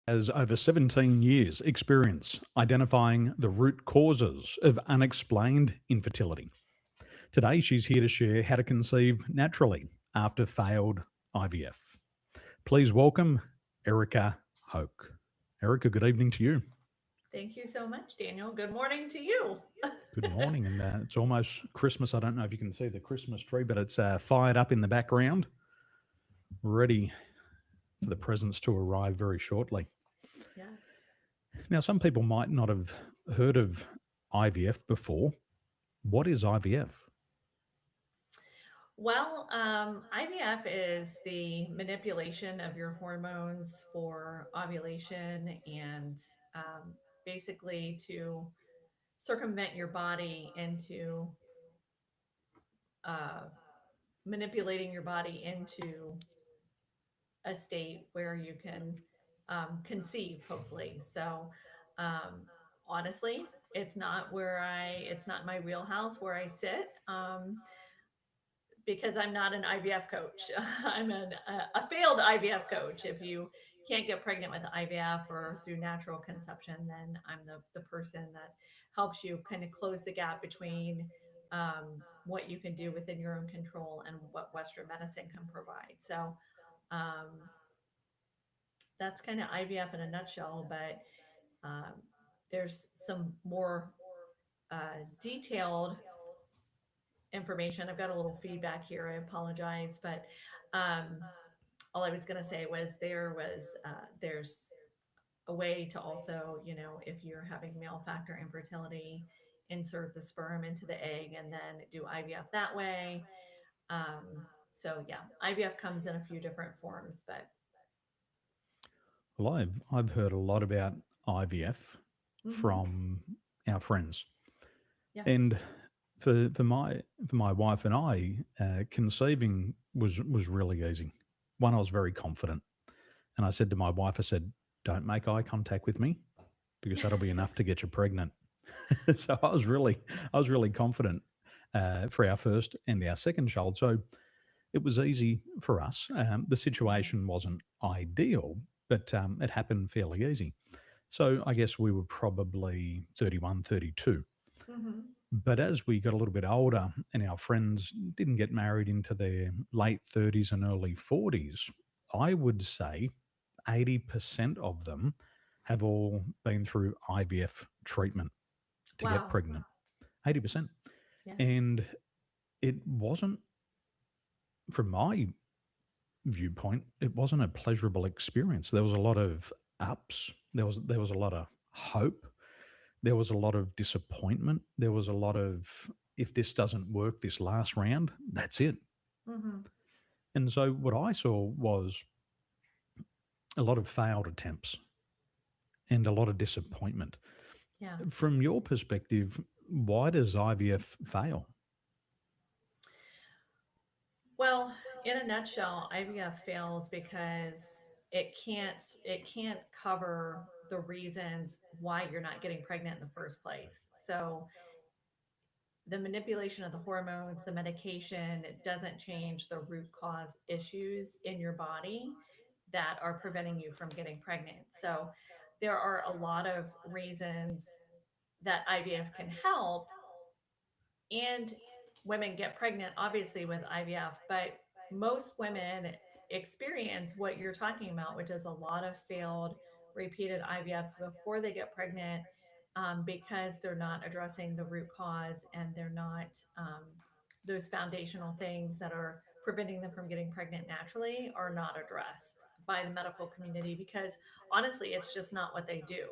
has over 17 years' experience identifying the root causes of unexplained infertility. Today, she's here to share how to conceive naturally after failed IVF. Please welcome Erica Hoke. Erica, good evening to you. Thank you so much, Daniel. Good morning to you. Good morning, and it's almost Christmas. I don't know if you can see the Christmas tree, but it's fired up in the background, ready for the presents to arrive very shortly. Yes. Now, some people might not have heard of IVF before. What is IVF? Well, IVF is the manipulation of your hormones for ovulation and um, basically to circumvent your body into uh, manipulating your body into a state where you can conceive, hopefully. So, um, honestly, it's not my wheelhouse where I sit. Because I'm not an IVF coach. A failed IVF coach. If you can't get pregnant with IVF or through natural conception, then I'm the person that helps you kind of close the gap between what you can do within your own control and what Western medicine can provide. So um, that's kind of IVF in a nutshell, but um, there's some more detailed information. I've got a little feedback here. I apologize, but um, all I was going to say was there's a way to also, if you're having male factor infertility, insert the sperm into the egg and then do IVF that way. So yeah, IVF comes in a few different forms, but Well, I've heard a lot about IVF hmm from our friends, yeah. and for my wife and I, conceiving was really easy. One, I was very confident, and I said to my wife, I said, "Don't make eye contact with me because that'll be enough to get you pregnant." So I was really confident for our first and our second child. So it was easy for us. The Mhm. situation wasn't ideal, but it happened fairly easy. So I guess we were probably 31, 32. Mhm. But as we got a little bit older and our friends didn't get married into their late 30s and early 40s, I would say 80% of them have all been through IVF treatment to get Wow. pregnant. 80%. Yeah. And it wasn't, from my viewpoint, it wasn't a pleasurable experience. There was a lot of ups, there was a lot of hope, there was a lot of disappointment, there was a lot of, if this doesn't work this last round, that's it. Mhm. And so what I saw was a lot of failed attempts and a lot of disappointment. Yeah. From your perspective, why does IVF fail? Well, in a nutshell, IVF fails because it can't cover the reasons why you're not getting pregnant in the first place. So the manipulation of the hormones, the medication, it doesn't change the root cause issues in your body that are preventing you from getting pregnant. So there are a lot of reasons that IVF can help, and women get pregnant obviously with IVF, but most women experience what you're talking about, which is a lot of failed repeated IVFs before they get pregnant, because they're not addressing the root cause, and they're not those foundational things that are preventing them from getting pregnant naturally are not addressed by the medical community, because honestly it's just not what they do.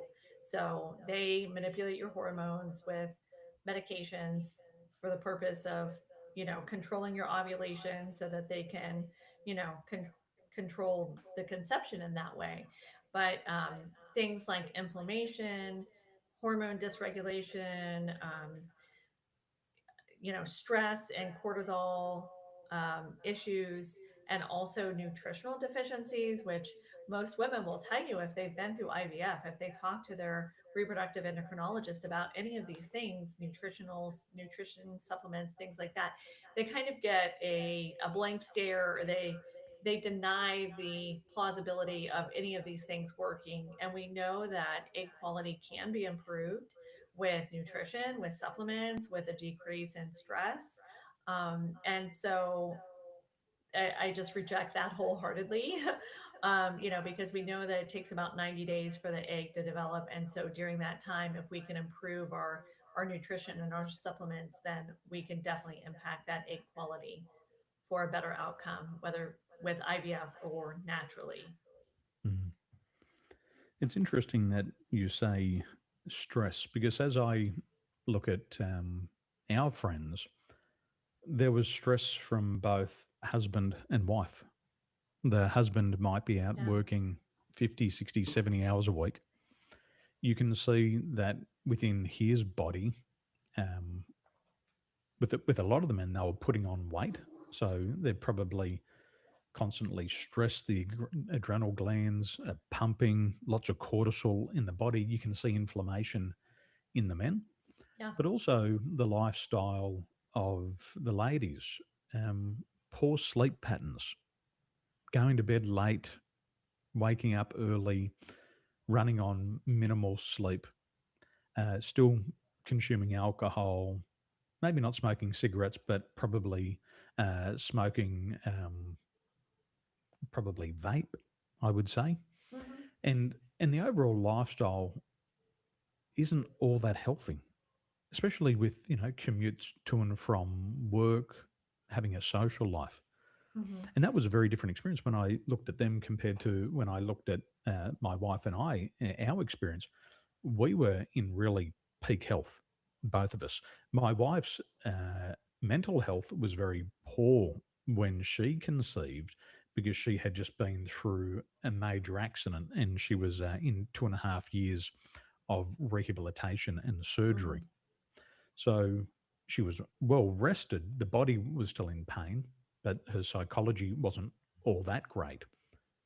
So they manipulate your hormones with medications for the purpose of, controlling your ovulation so that they can, you know, con- control the conception in that way. But things like inflammation, hormone dysregulation, stress and cortisol issues, and also nutritional deficiencies, which most women will tell you if they've been through IVF, if they talk to their reproductive endocrinologist about any of these things, nutrition supplements, things like that, they kind of get a blank stare, or they they deny the plausibility of any of these things working. And we know that egg quality can be improved with nutrition, with supplements, with a decrease in stress. And so I just reject that wholeheartedly. Because we know that it takes about 90 days for the egg to develop. And so during that time, if we can improve our nutrition and our supplements, then we can definitely impact that egg quality for a better outcome, whether with IVF or naturally. Mhm. It's interesting that you say stress because as I look at our friends, there was stress from both husband and wife. The husband might be out Yeah. working 50, 60, 70 hours a week. You can see that within his body, um, with a lot of the men, they were putting on weight. So they're probably constantly stressed. The adrenal glands are pumping, lots of cortisol in the body. You can see inflammation in the men, Yeah. but also the lifestyle of the ladies, um, poor sleep patterns, going to bed late, waking up early, running on minimal sleep, still consuming alcohol, maybe not smoking cigarettes, but probably smoking, probably vape, I would say. Hmm. And the overall lifestyle isn't all that healthy, especially with commutes to and from work, having a social life. Hmm. And that was a very different experience when I looked at them compared to when I looked at my wife and I, our experience. We were in really peak health, both of us. My wife's mental health was very poor when she conceived because she had just been through a major accident and she was in 2.5 years of rehabilitation and surgery. Hmm. So she was well rested. The body was still in pain, but her psychology wasn't all that great.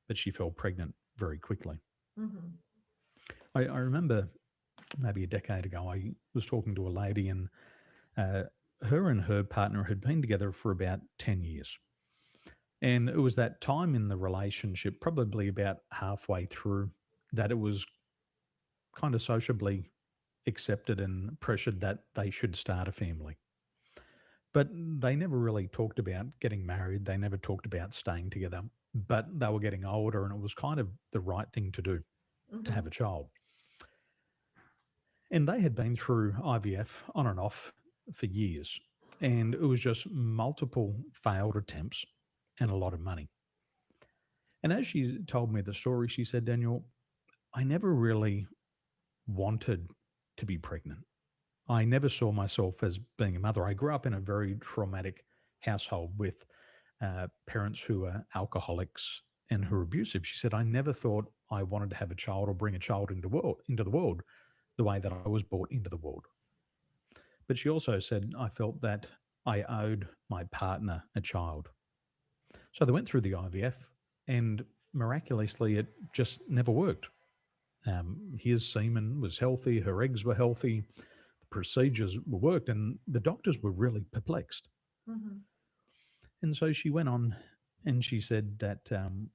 But she fell pregnant very quickly. Hmm. I remember maybe a decade ago, I was talking to a lady, and uh, her and her partner had been together for about 10 years. And it was that time in the relationship, probably about halfway through, that it was kind of sociably accepted and pressured that they should start a family. But they never really talked about getting married. They never talked about staying together. But they were getting older, and it was kind of the right thing to do to have Hmm. a child. And they had been through IVF on and off for years. And it was just multiple failed attempts and a lot of money. And as she told me the story, she said, Daniel, I never really wanted to be pregnant. I never saw myself as being a mother. I grew up in a very traumatic household with parents who are alcoholics and who are abusive. She said, I never thought I wanted to have a child or bring a child into the world the way that I was brought into the world. But she also said, I felt that I owed my partner a child. So they went through the IVF, and miraculously, it just never worked. His semen was healthy, her eggs were healthy, the procedures were worked, and the doctors were really perplexed. Hmm. And so she went on and she said that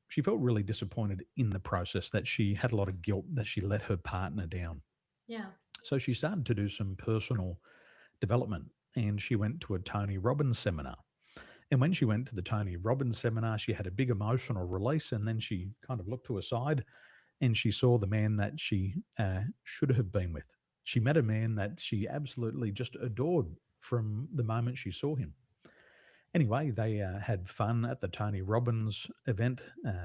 she felt really disappointed in the process, that she had a lot of guilt that she let her partner down. Yeah. So she started to do some personal development and she went to a Tony Robbins seminar. And when she went to the Tony Robbins seminar, she had a big emotional release. And then she kind of looked to her side and she saw the man that she should have been with. She met a man that she absolutely just adored from the moment she saw him. Anyway, they had fun at the Tony Robbins event.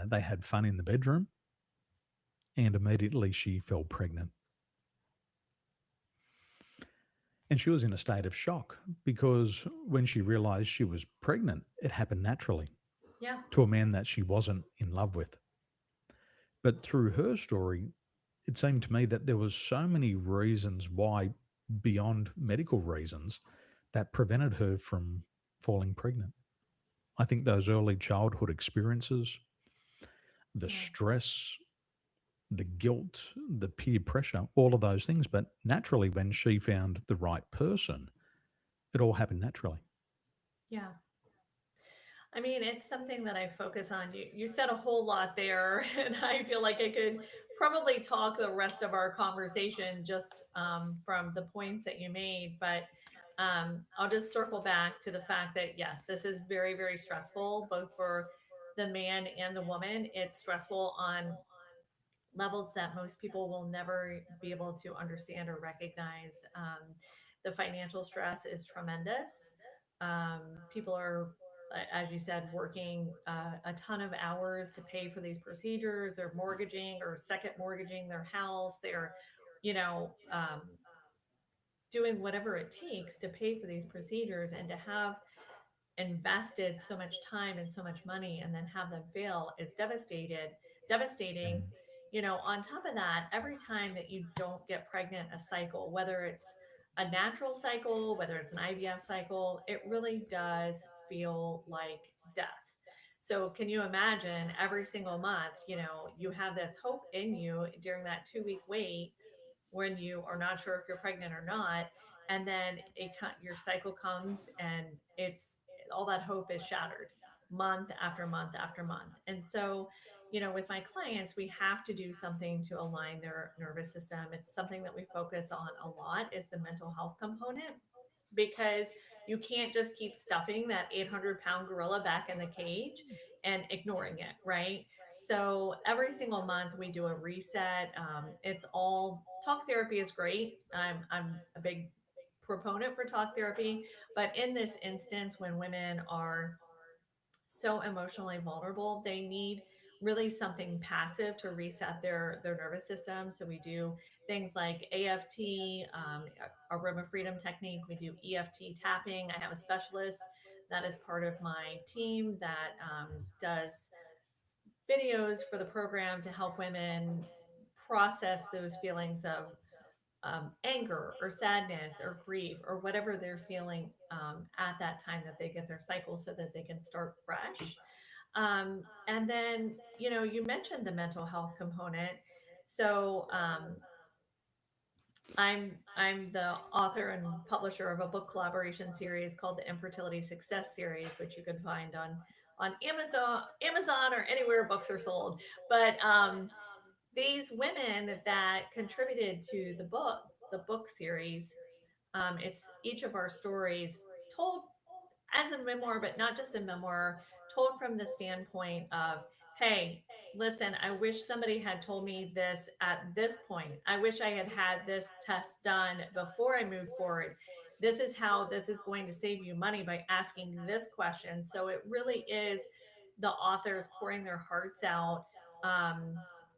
They had fun in the bedroom, and immediately she fell pregnant. And she was in a state of shock because when she realized she was pregnant, it happened naturally Yeah. to a man that she wasn't in love with. But through her story, it seemed to me that there was so many reasons why, beyond medical reasons, that prevented her from falling pregnant. I think those early childhood experiences, the Yeah. stress, the guilt, the peer pressure, all of those things. But naturally, when she found the right person, it all happened naturally. Yeah. I mean, it's something that I focus on. You said a whole lot there, and I feel like I could probably talk the rest of our conversation just from the points that you made. But I'll just circle back to the fact that yes, this is very, very stressful, both for the man and the woman. It's stressful on levels that most people will never be able to understand or recognize. The financial stress is tremendous. People are, as you said, working a ton of hours to pay for these procedures. They're mortgaging or second mortgaging their house. They're, you know, doing whatever it takes to pay for these procedures, and to have invested so much time and so much money and then have them fail is devastating. Mm, On top of that, every time that you don't get pregnant a cycle, whether it's a natural cycle, whether it's an IVF cycle, it really does feel like death. So can you imagine every single month, you have this hope in you during that 2 week wait when you are not sure if you're pregnant or not, and then your cycle comes and it's all that hope is shattered month after month after month. And so, with my clients, we have to do something to align their nervous system. It's something that we focus on a lot, is the mental health component, because you can't just keep stuffing that 800-pound gorilla back in the cage and ignoring it, right? So every single month we do a reset. It's all talk therapy is great. I'm a big proponent for talk therapy, but in this instance, when women are so emotionally vulnerable, they need really something passive to reset their nervous system. So we do things like AFT, aroma freedom technique. We do EFT tapping. I have a specialist that is part of my team that does videos for the program to help women process those feelings of anger or sadness or grief or whatever they're feeling at that time that they get their cycle, so that they can start fresh. And then, you mentioned the mental health component. So I'm the author and publisher of a book collaboration series called the Infertility Success Series, which you can find on Amazon or anywhere books are sold. But these women that contributed to the book series, it's each of our stories told as a memoir, but not just a memoir, told from the standpoint of, hey, listen, I wish somebody had told me this at this point. I wish I had had this test done before I moved forward. This is how this is going to save you money by asking this question. So it really is the authors pouring their hearts out, um,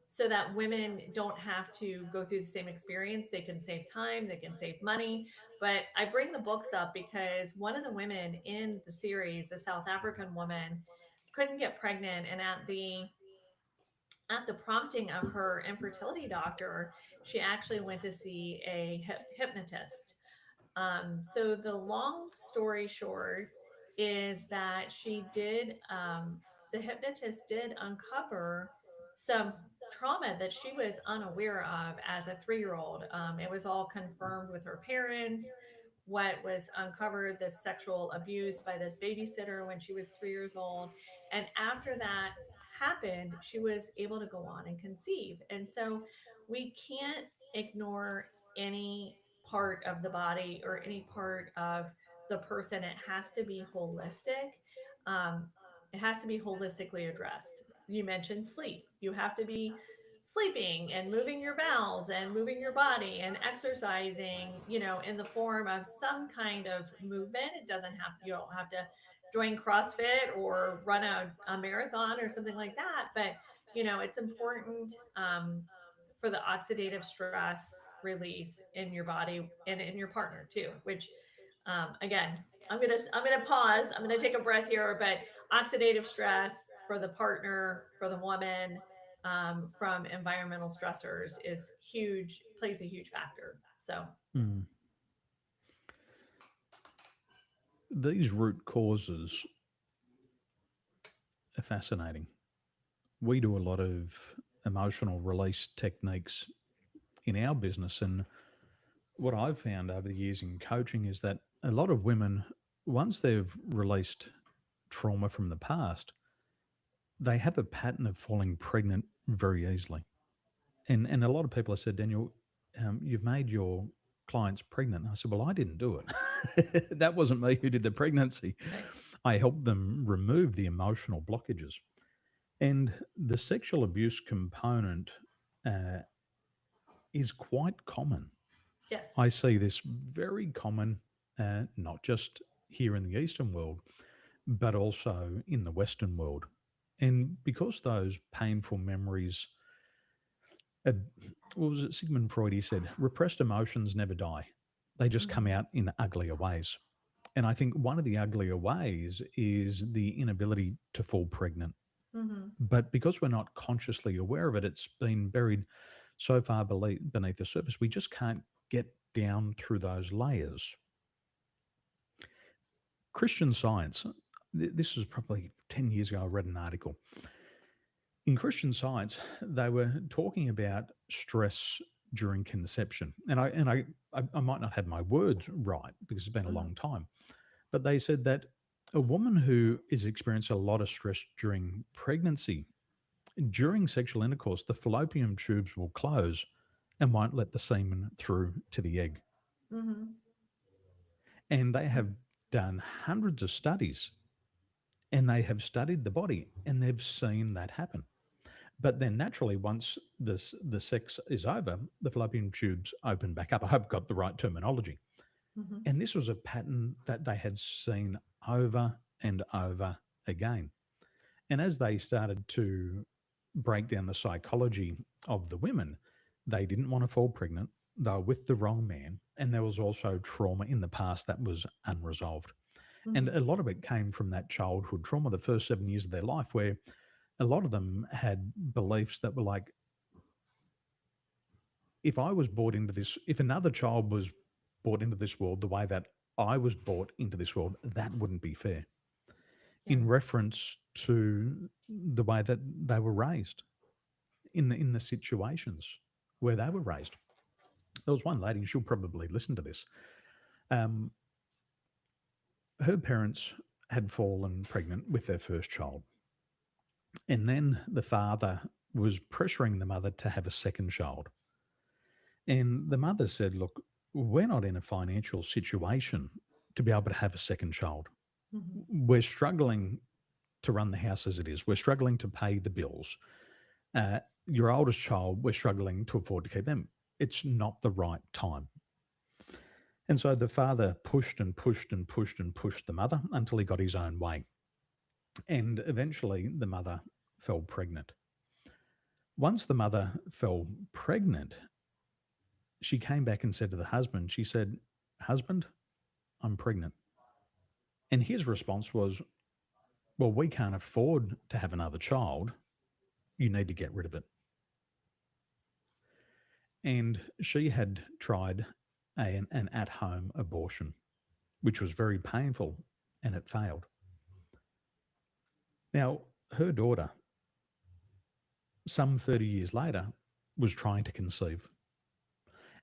so that women don't have to go through the same experience. They can save time, they can save money. But I bring the books up because one of the women in the series, a South African woman, couldn't get pregnant, and at the prompting of her infertility doctor, she actually went to see a hypnotist. So the long story short is that the hypnotist did uncover some trauma that she was unaware of as a 3 year old. It was all confirmed with her parents. What was uncovered, this sexual abuse by this babysitter when she was 3 years old. And after that happened, she was able to go on and conceive. And so we can't ignore any part of the body or any part of the person. It has to be holistic. Um, it has to be holistically addressed. You mentioned sleep. You have to be sleeping and moving your bowels and moving your body and exercising, in the form of some kind of movement. You don't have to join CrossFit or run a marathon or something like that. But, it's important for the oxidative stress release in your body and in your partner too, which again, I'm gonna pause. I'm gonna take a breath here, but oxidative stress for the partner, for the woman, from environmental stressors is huge, plays a huge factor. So mm. These root causes are fascinating. We do a lot of emotional release techniques in our business. And what I've found over the years in coaching is that a lot of women, once they've released trauma from the past, they have a pattern of falling pregnant very easily. And a lot of people have said, Daniel, you've made your clients pregnant. I said, well, I didn't do it. That wasn't me who did the pregnancy. Right. I helped them remove the emotional blockages. And the sexual abuse component uh, is quite common. Yes. I see this very common, not just here in the Eastern world, but also in the Western world. And because those painful memories, uh, what was it, Sigmund Freud, he said, repressed emotions never die. They just come Hmm. out in uglier ways. And I think one of the uglier ways is the inability to fall pregnant. Hmm. But because we're not consciously aware of it, it's been buried so far beneath the surface, we just can't get down through those layers. Christian Science, this was probably 10 years ago, I read an article. In Christian Science, they were talking about stress during conception. And I might not have my words right because it's been a Hmm. long time, but they said that a woman who is experiencing a lot of stress during pregnancy, during sexual intercourse, the fallopian tubes will close and won't let the semen through to the egg. Hmm. And they have done hundreds of studies and they have studied the body and they've seen that happen. But then naturally, once the sex is over, the fallopian tubes open back up. I hope I've got the right terminology. Hmm. And this was a pattern that they had seen over and over again. And as they started to break down the psychology of the women, they didn't want to fall pregnant. They were with the wrong man. And there was also trauma in the past that was unresolved. And Hmm. a lot of it came from that childhood trauma, the first 7 years of their life, where a lot of them had beliefs that were like, if I was brought into this, if another child was brought into this world the way that I was brought into this world, that wouldn't be fair. Yeah. In reference to the way that they were raised in the situations where they were raised. There was one lady, and she'll probably listen to this. Um, her parents had fallen pregnant with their first child, and then the father was pressuring the mother to have a second child. And the mother said, look, we're not in a financial situation to be able to have a second child. Hmm. We're struggling to run the house as it is. We're struggling to pay the bills. Your oldest child, we're struggling to afford to keep them. It's not the right time. And so the father pushed and pushed and pushed and pushed the mother until he got his own way. And eventually the mother fell pregnant. Once the mother fell pregnant, she came back and said to the husband, she said, husband, I'm pregnant. And his response was, well, we can't afford to have another child. You need to get rid of it. And she had tried an at home abortion, which was very painful, and it failed. Now, her daughter, some 30 years later, was trying to conceive.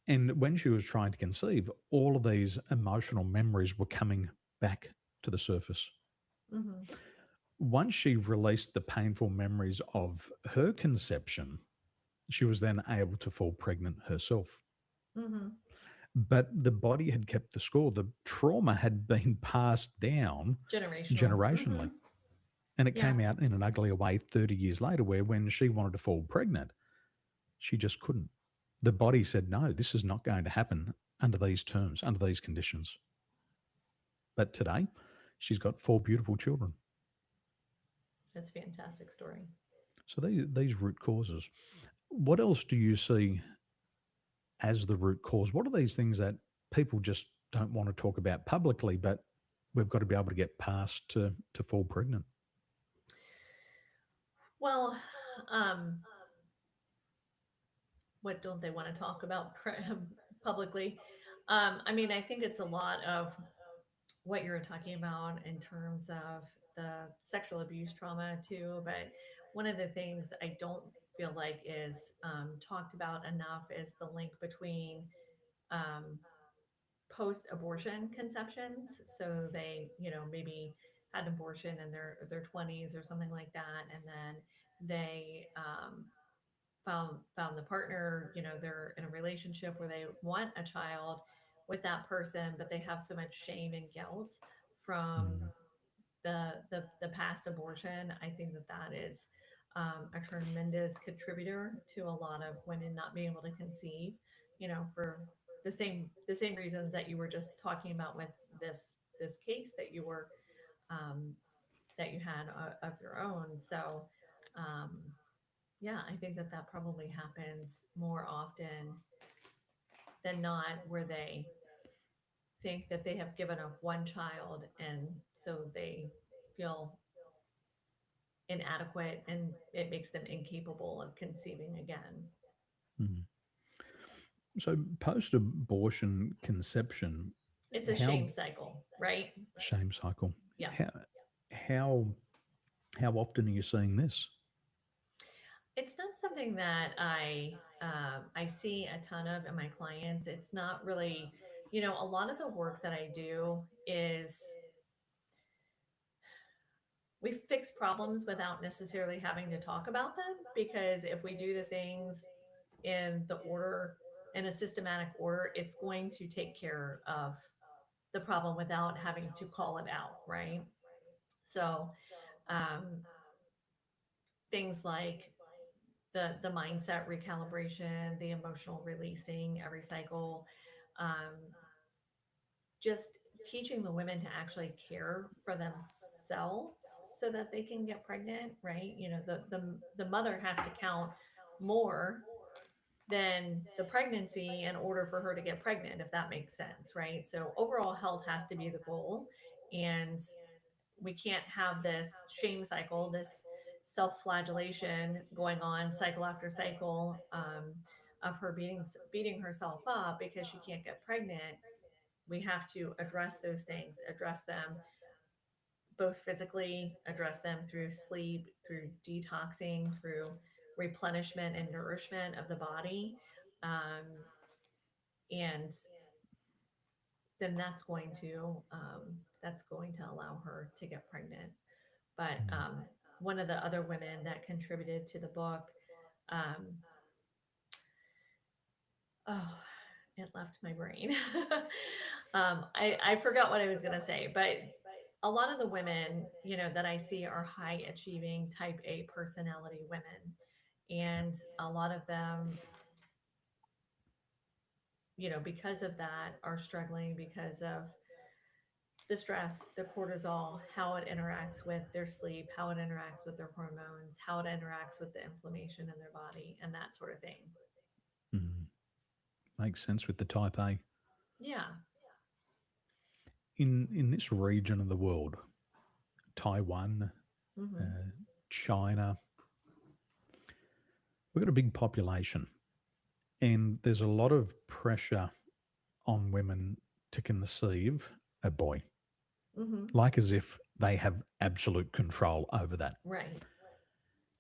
And when she was trying to conceive, all of these emotional memories were coming back to the surface. Hmm. Once she released the painful memories of her conception, she was then able to fall pregnant herself. Hmm. But the body had kept the score. The trauma had been passed down Generational. Hmm. generationally. And it Yeah. came out in an uglier way 30 years later, where when she wanted to fall pregnant, she just couldn't. The body said, no, this is not going to happen under these terms, under these conditions. But today, she's got four beautiful children. That's a fantastic story. So these root causes. What else do you see as the root cause? What are these things that people just don't want to talk about publicly, but we've got to be able to get past to fall pregnant? Well, um, what don't they want to talk about publicly? I mean, I think it's a lot of what you're talking about in terms of the sexual abuse trauma too. But one of the things I don't feel like is talked about enough is the link between um, post-abortion conceptions. So they, maybe had an abortion in their 20s or something like that, and then they found the partner. You know, they're in a relationship where they want a child with that person, but they have so much shame and guilt from Mm, the past abortion. I think that that is a tremendous contributor to a lot of women not being able to conceive. You know, for the same reasons that you were just talking about with this case that you were um, that you had of your own. So um, yeah, I think that that probably happens more often than not, where they think that they have given up one child, and so they feel inadequate and it makes them incapable of conceiving again. mm. So, post abortion conception, It's a how shame cycle, right? shame cycle, Yeah. how, how, how often are you seeing this? It's not something that I see a ton of in my clients. It's not really, a lot of the work that I do is we fix problems without necessarily having to talk about them, because if we do the things in the order, in a systematic order, it's going to take care of the problem without having to call it out, right? So um, things like the mindset recalibration, the emotional releasing every cycle, um, just teaching the women to actually care for themselves so that they can get pregnant, right? The mother has to count more than the pregnancy in order for her to get pregnant, if that makes sense, right? So overall health has to be the goal, and we can't have this shame cycle, this self-flagellation going on cycle after cycle, of her beating herself up because she can't get pregnant. We have to address those things, address them both physically, address them through sleep, through detoxing, through replenishment and nourishment of the body. Um, and then that's going to allow her to get pregnant. But Mm, one of the other women that contributed to the book, um, oh, it left my brain. I forgot what I was going to say, but a lot of the women, that I see are high achieving type A personality women. yeah. And a lot of them, because of that, are struggling because of the stress, the cortisol, how it interacts with their sleep, how it interacts with their hormones, how it interacts with the inflammation in their body, and that sort of thing. Mm, makes sense with the type A. Yeah. In this region of the world, Taiwan, Hmm. uh, China, we've got a big population, and there's a lot of pressure on women to conceive a boy, Hmm. like as if they have absolute control over that. Right.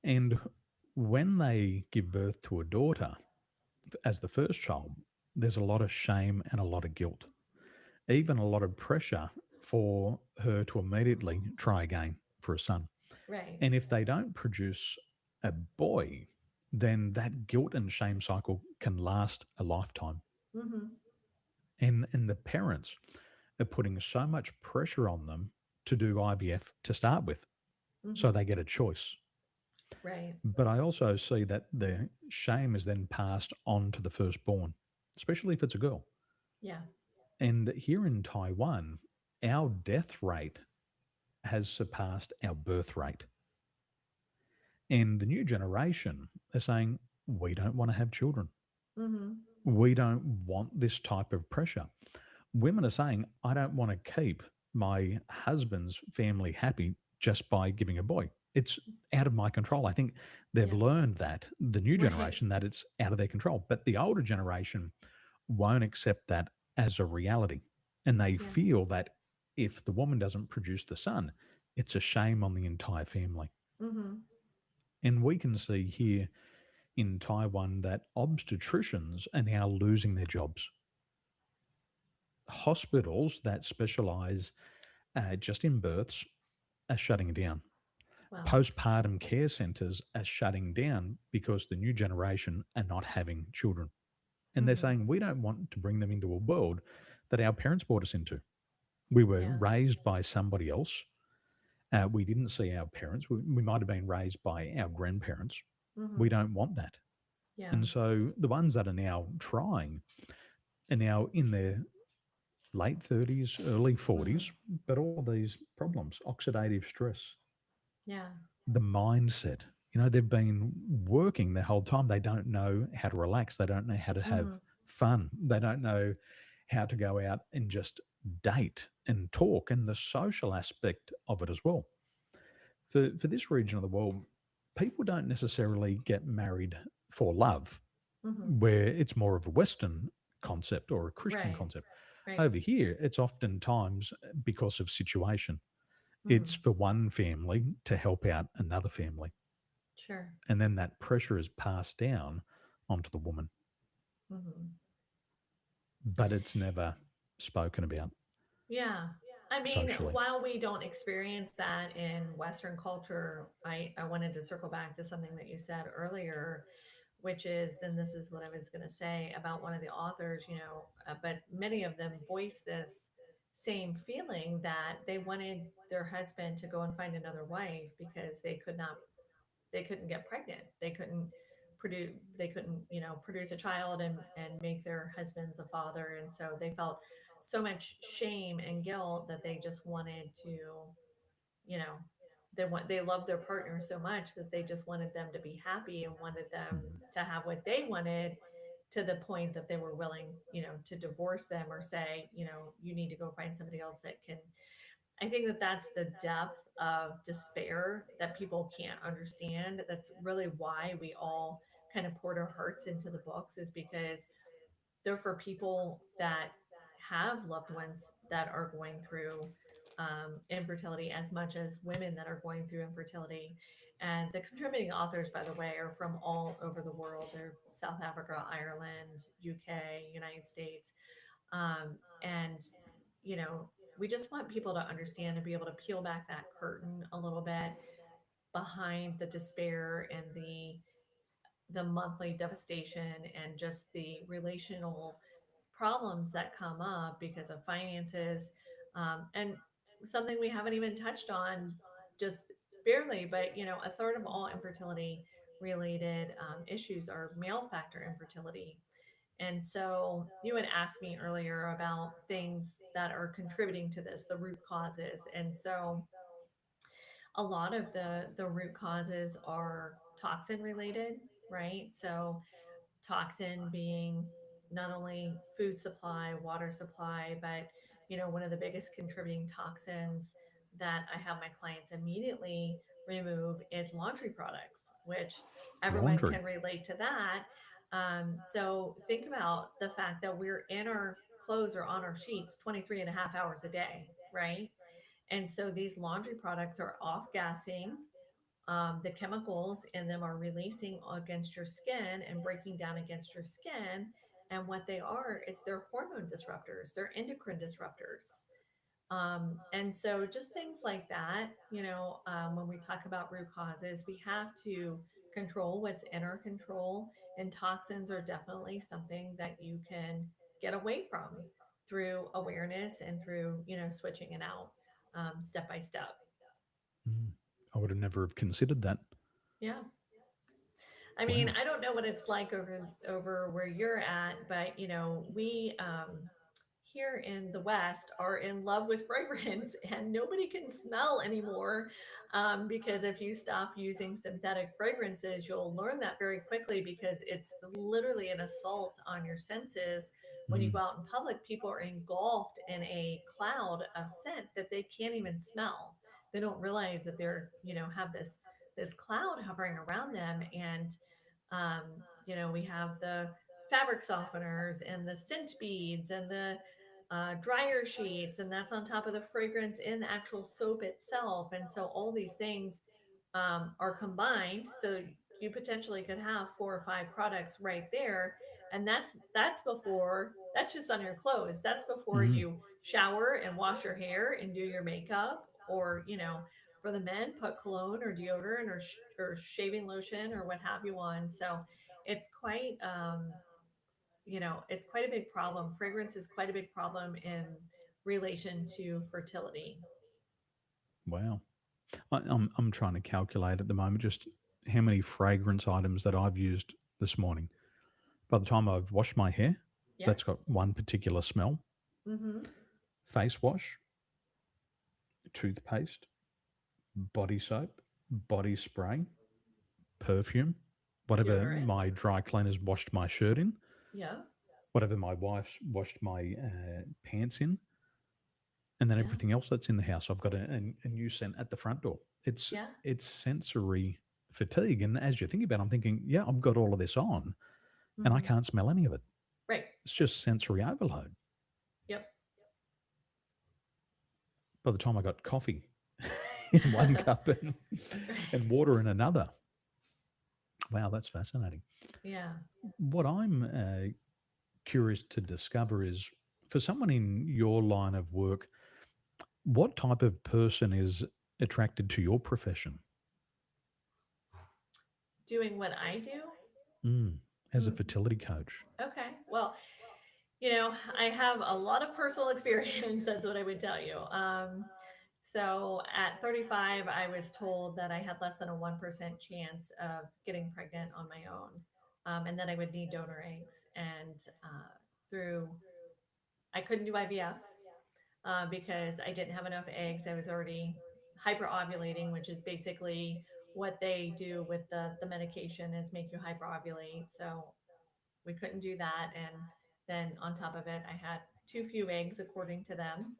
And when they give birth to a daughter as the first child, there's a lot of shame and a lot of guilt, even a lot of pressure for her to immediately try again for a son. Right. And if they don't produce a boy, then that guilt and shame cycle can last a lifetime. Hmm. And the parents are putting so much pressure on them to do IVF to start with, so Hmm. they get a choice. Right. But I also see that the shame is then passed on to the firstborn, especially if it's a girl. Yeah. And here in Taiwan, our death rate has surpassed our birth rate. And the new generation are saying, we don't want to have children. Hmm. We don't want this type of pressure. Women are saying, I don't want to keep my husband's family happy just by giving a boy. It's out of my control. I think they've Yeah. learned that, the new Right. generation, that it's out of their control. But the older generation won't accept that as a reality. And they Yeah. feel that if the woman doesn't produce the son, it's a shame on the entire family. Hmm. And we can see here in Taiwan that obstetricians are now losing their jobs. Hospitals that specialize just in births are shutting down. Wow. Postpartum care centres are shutting down because the new generation are not having children. And they're Mm-hmm. saying, we don't want to bring them into a world that our parents brought us into. We were Yeah. raised by somebody else. We didn't see our parents. We might have been raised by our grandparents. We Mm-hmm. don't want that. Yeah. And so the ones that are now trying are now in their late 30s, early Mm-hmm. 40s, but all of these problems, oxidative stress, Yeah. the mindset. They've been working the whole time. They don't know how to relax. They don't know how to have Mm-hmm. fun. They don't know how to go out and just date and talk and the social aspect of it as well. For this region of the world, people don't necessarily get married for love, Mm-hmm. where it's more of a Western concept or a Christian Right. concept. Right. Over here, it's oftentimes because of situation. It's Mm-hmm. for one family to help out another family. Sure. And then that pressure is passed down onto the woman, Mm-hmm. but it's never spoken about Yeah. I mean, socially. while we don't experience that in Western culture, I wanted to circle back to something that you said earlier, which is, and this is what I was going to say about one of the authors, but many of them voice this same feeling that they wanted their husband to go and find another wife because they couldn't get pregnant. They couldn't, produce a child and make their husbands a father. And so they felt so much shame and guilt that they just wanted to, you know, they loved their partner so much that they just wanted them to be happy and wanted them Mhm. to have what they wanted, to the point that they were willing, to divorce them or say, you need to go find somebody else that can. I think that that's the depth of despair that people can't understand. That's really why we all kind of poured our hearts into the books, is because they're for people that have loved ones that are going through infertility, as much as women that are going through infertility. And the contributing authors, by the way, are from all over the world. They're South Africa, Ireland, UK, United States. And, you know, we just want people to understand and be able to peel back that curtain a little bit behind the despair and the monthly devastation and just the relational problems that come up because of finances, and something we haven't even touched on just barely, but a third of all infertility related issues are male factor infertility. And so you had asked me earlier about things that are contributing to this, the root causes. And so a lot of the root causes are toxin related, right? So toxin being not only food supply, water supply, but one of the biggest contributing toxins that I have my clients immediately remove is laundry products, which everyone Laundry. can relate to that. So think about the fact that we're in our clothes or on our sheets 23 and a half hours a day, right? And so these laundry products are off gassing. The chemicals in them are releasing against your skin and breaking down against your skin. And what they are is they're hormone disruptors, they're endocrine disruptors. And so just things like that, when we talk about root causes, we have to control what's in our control. And toxins are definitely something that you can get away from through awareness and through, switching it out step by step. Mm. I would have never have considered that. Yeah. I mean, Wow. I don't know what it's like over where you're at, but we here in the West are in love with fragrance, and nobody can smell anymore. Because if you stop using synthetic fragrances, you'll learn that very quickly, because it's literally an assault on your senses. When you Mm. go out in public, people are engulfed in a cloud of scent that they can't even smell. They don't realize that they're, have this cloud hovering around them. And um, we have the fabric softeners and the scent beads and the dryer sheets, and that's on top of the fragrance in the actual soap itself. And so all these things are combined. So you potentially could have 4 or 5 products right there. And that's just on your clothes. That's before Mm. you shower and wash your hair and do your makeup, or For the men, put cologne or deodorant or shaving lotion or what have you on. So it's quite, it's quite a big problem. Fragrance is quite a big problem in relation to fertility. Wow. I'm trying to calculate at the moment just how many fragrance items that I've used this morning. By the time I've washed my hair, Yeah. that's got one particular smell. Mm-hmm. Face wash, toothpaste, body soap, body spray, perfume, whatever Deodorant. my dry cleaners washed my shirt in, Yeah. whatever my wife's washed my pants in, and then Yeah. everything else that's in the house. I've got a new scent at the front door. It's Yeah. it's sensory fatigue, and as you think about it, I'm thinking, yeah, I've got all of this on, and I Mm-hmm. can't smell any of it. Right. It's just sensory overload. Yep. By the time I got coffee in one cup Right. and water in another, wow, that's fascinating. Yeah. What I'm curious to discover is for someone in your line of work, what type of person is attracted to your profession? Doing what I do. Mm, as a Hmm. fertility coach. Okay. Well, I have a lot of personal experience. That's what I would tell you. So at 35, I was told that I had less than a 1% chance of getting pregnant on my own, and that I would need donor eggs. And through, I couldn't do IVF because I didn't have enough eggs. I was already hyperovulating, which is basically what they do with the medication is make you hyperovulate. So we couldn't do that. And then on top of it, I had too few eggs, according to them.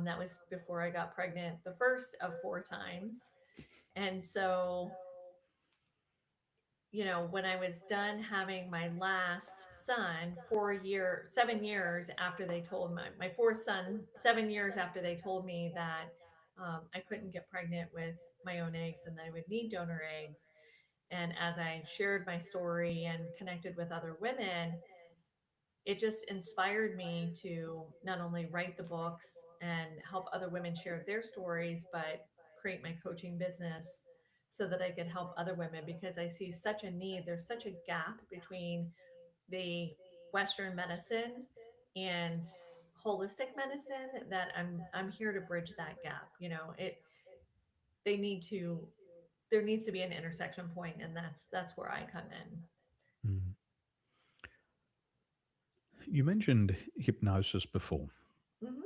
That was before I got pregnant the first of four times. And so, when I was done having my last son 7 years after they told my fourth son, 7 years after they told me that I couldn't get pregnant with my own eggs and that I would need donor eggs. And as I shared my story and connected with other women, it just inspired me to not only write the books and help other women share their stories, but create my coaching business so that I could help other women because I see such a need. There's such a gap between the Western medicine and holistic medicine that I'm here to bridge that gap. They need to there needs to be an intersection point, and that's where I come in. Mm. You mentioned hypnosis before, Hmm.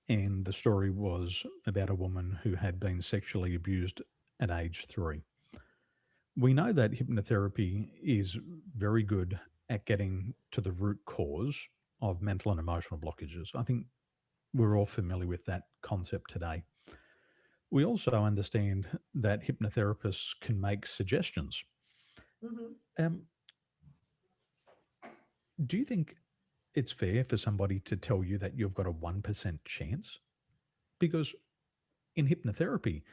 and the story was about a woman who had been sexually abused at age 3. We know that hypnotherapy is very good at getting to the root cause of mental and emotional blockages. I think we're all familiar with that concept today. We also understand that hypnotherapists can make suggestions. Hmm. Um, do you think it's fair for somebody to tell you that you've got a 1% chance? Because in hypnotherapy,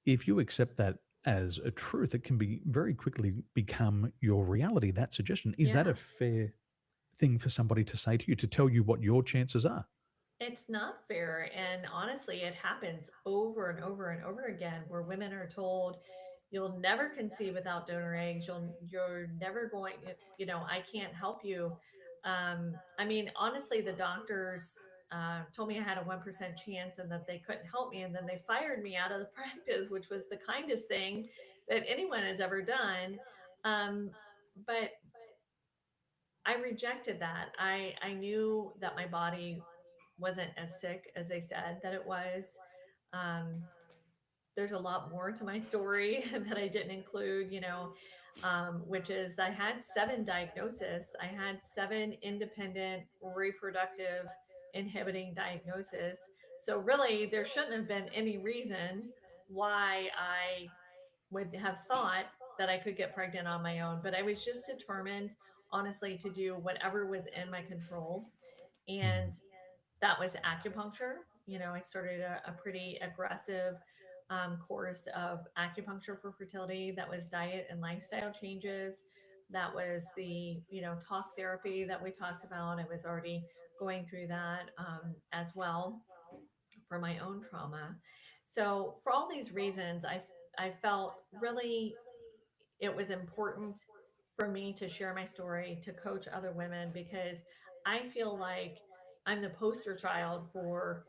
if you accept that as a truth, it can be very quickly become your reality. That suggestion, is that a Yeah. fair thing for somebody to say to you, to tell you what your chances are? It's not fair. And honestly, it happens over and over and over again where women are told, you'll never conceive without donor eggs. You're never going, I can't help you. I mean, honestly, the doctors told me I had a 1% chance and that they couldn't help me. And then they fired me out of the practice, which was the kindest thing that anyone has ever done. But I rejected that. I knew that my body wasn't as sick as they said that it was. Um, there's a lot more to my story that I didn't include, which is I had 7 diagnoses. I had 7 independent reproductive inhibiting diagnoses. So really, there shouldn't have been any reason why I would have thought that I could get pregnant on my own, but I was just determined, honestly, to do whatever was in my control. And Mm, that was acupuncture. I started a pretty aggressive course of acupuncture for fertility. That was diet and lifestyle changes. That was the, talk therapy that we talked about. I was already going through that as well for my own trauma. So for all these reasons, I felt really it was important for me to share my story, to coach other women, because I feel like I'm the poster child for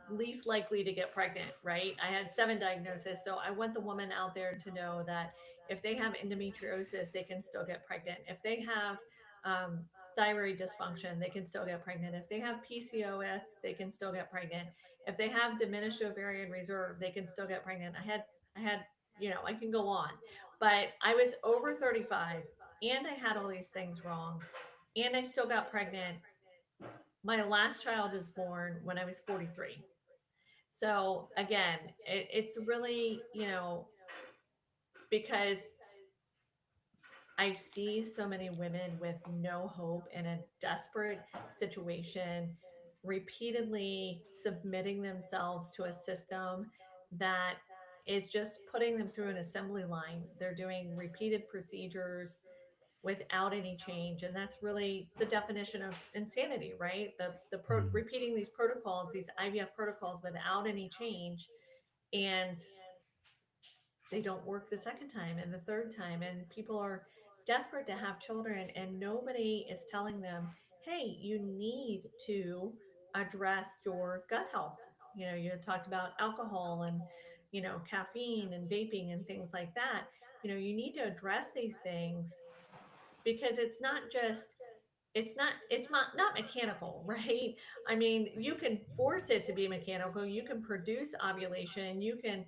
least likely to get pregnant, right? I had 7 diagnoses. So I want the woman out there to know that if they have endometriosis, they can still get pregnant. If they have um, thyroid dysfunction, they can still get pregnant. If they have PCOS, they can still get pregnant. If they have diminished ovarian reserve, they can still get pregnant. I had, I can go on, but I was over 35 and I had all these things wrong and I still got pregnant. My last child was born when I was 43. So again, it's really, because I see so many women with no hope in a desperate situation, repeatedly submitting themselves to a system that is just putting them through an assembly line. They're doing repeated procedures without any change, and that's really the definition of insanity, right? Mm. Repeating these protocols, these IVF protocols, without any change, and they don't work the second time and the third time, and people are desperate to have children, and nobody is telling them, hey, you need to address your gut health. You had talked about alcohol and caffeine and vaping and things like that. You need to address these things, because it's not mechanical, right? I mean, you can force it to be mechanical, you can produce ovulation, you can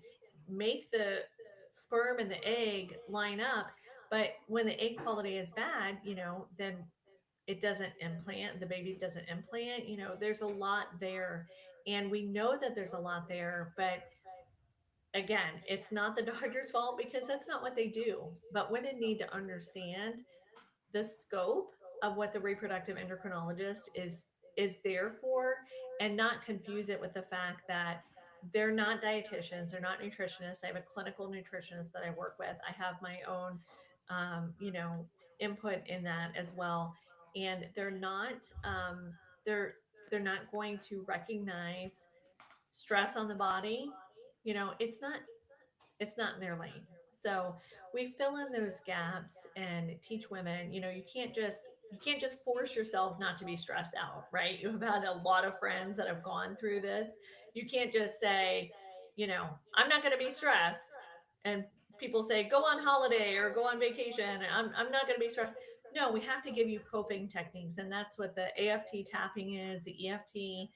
make the sperm and the egg line up, but when the egg quality is bad, then it doesn't implant, the baby doesn't implant. There's a lot there, and we know that there's a lot there, but again, it's not the doctor's fault, because that's not what they do. But women need to understand the scope of what the reproductive endocrinologist is there for, and not confuse it with the fact that they're not dietitians, they're not nutritionists. I have a clinical nutritionist that I work with. I have my own um, you know input in that as well, and they're they're not going to recognize stress on the body. It's not in their lane. So we fill in those gaps and teach women, you can't just force yourself not to be stressed out, right? You have had a lot of friends that have gone through this. You can't just say, I'm not going to be stressed. And people say, go on holiday or go on vacation. I'm not going to be stressed. No, we have to give you coping techniques. And that's what the AFT tapping is, the EFT.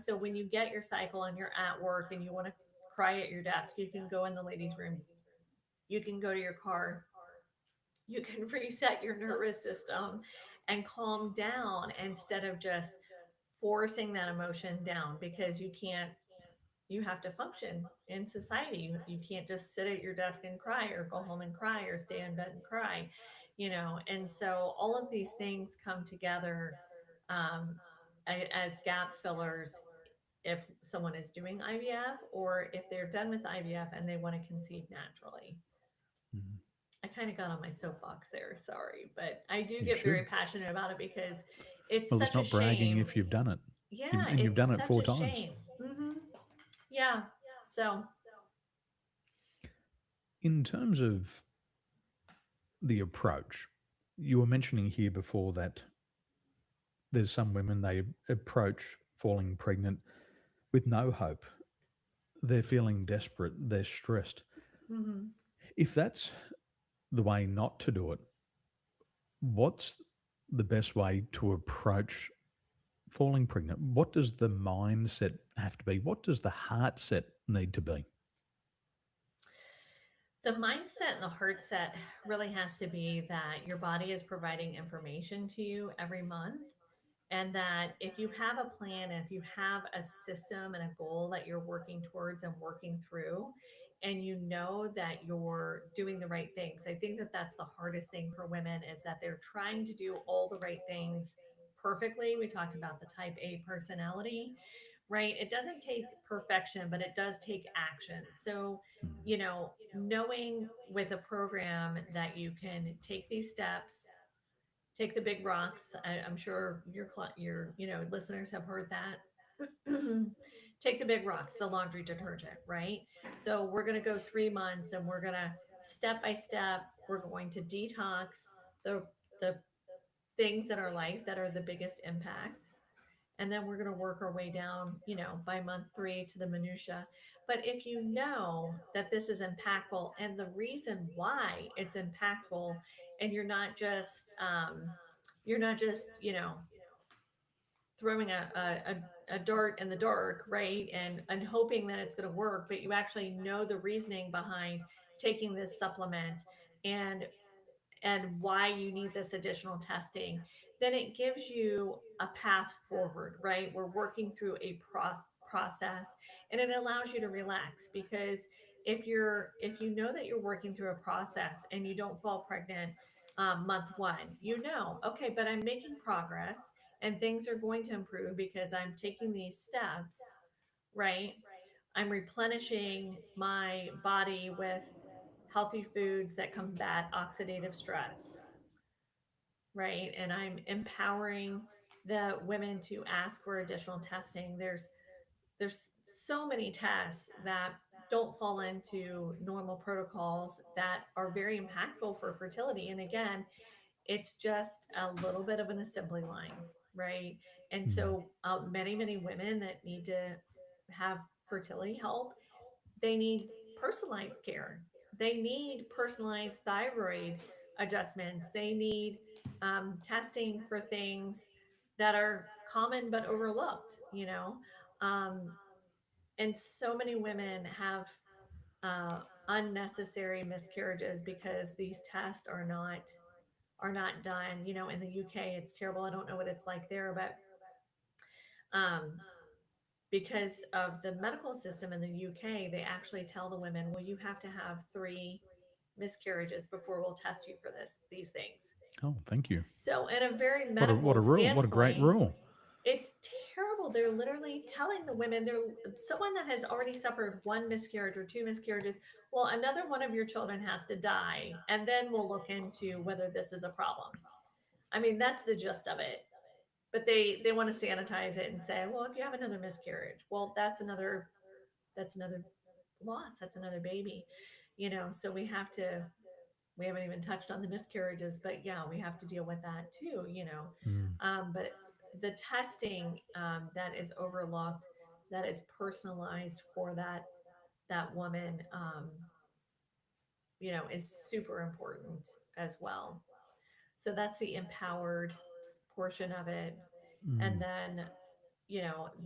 So when you get your cycle and you're at work and you want to cry at your desk, you can go in the ladies' room. You can go to your car. You can reset your nervous system and calm down instead of just forcing that emotion down, because you have to function in society. You can't just sit at your desk and cry, or go home and cry, or stay in bed and cry, And so all of these things come together um, as gap fillers if someone is doing IVF, or if they're done with IVF and they want to conceive naturally. Mm. I kind of got on my soapbox there, sorry, but I do You get should. very passionate about it because it's Well, it's such a not bragging shame. if you've done it. Yeah, And you've it's done it such four a times. shame. Yeah. So, In terms of the approach, you were mentioning here before that there's some women they approach falling pregnant with no hope. They're feeling desperate, they're stressed. mhm. If that's the way not to do it, what's the best way to approach falling pregnant? What does the mindset have to be? What does the heart set need to be? The mindset and the heart set really has to be that your body is providing information to you every month, and that if you have a plan and if you have a system and a goal that you're working towards and working through, and you know that you're doing the right things. I think that that's the hardest thing for women, is that they're trying to do all the right things perfectly. We talked about the type A personality, right? It doesn't take perfection, but it does take action. So, Mm. knowing with a program that you can take these steps, take the big rocks. I'm sure your listeners have heard that. take the big rocks, the laundry detergent, right? So we're going to go 3 months and we're going to step by step, we're going to detox the, the things in our life that are the biggest impact. And then we're going to work our way down, by month 3 to the minutia. But if you know that this is impactful and the reason why it's impactful, and you're not just throwing a dart in the dark, right? And hoping that it's going to work, but you actually know the reasoning behind taking this supplement, and why you need this additional testing, then it gives you a path forward, right? We're working through a process, and it allows you to relax, because if you know that you're working through a process and you don't fall pregnant month 1, okay, but I'm making progress and things are going to improve because I'm taking these steps, right? I'm replenishing my body with healthy foods that combat oxidative stress, right? And I'm empowering the women to ask for additional testing. There's so many tests that don't fall into normal protocols that are very impactful for fertility. And again, it's just a little bit of an assembly line, right? And Mm. so many women that need to have fertility help, they need personalized care. They need personalized thyroid adjustments. They need testing for things that are common but overlooked. Um, and so many women have unnecessary miscarriages because these tests are not done. In the UK, it's terrible. I don't know what it's like there, but um, because of the medical system in the UK, they actually tell the women, well, you have to have 3 miscarriages before we'll test you for these things. Oh, thank you. So, in a very What a medical rule! What a great standpoint, rule! it's terrible. They're literally telling the women, they're someone that has already suffered 1 miscarriage or 2 miscarriages. Well, another one of your children has to die, and then we'll look into whether this is a problem. I mean, that's the gist of it. But they want to sanitize it and say, well, if you have another miscarriage, well, that's another loss. That's another baby. So we haven't even touched on the miscarriages, but yeah, we have to deal with that too. Mm. But the testing that is overlooked, that is personalized for that woman, is super important as well. So that's the empowered portion of it. And Mm. then,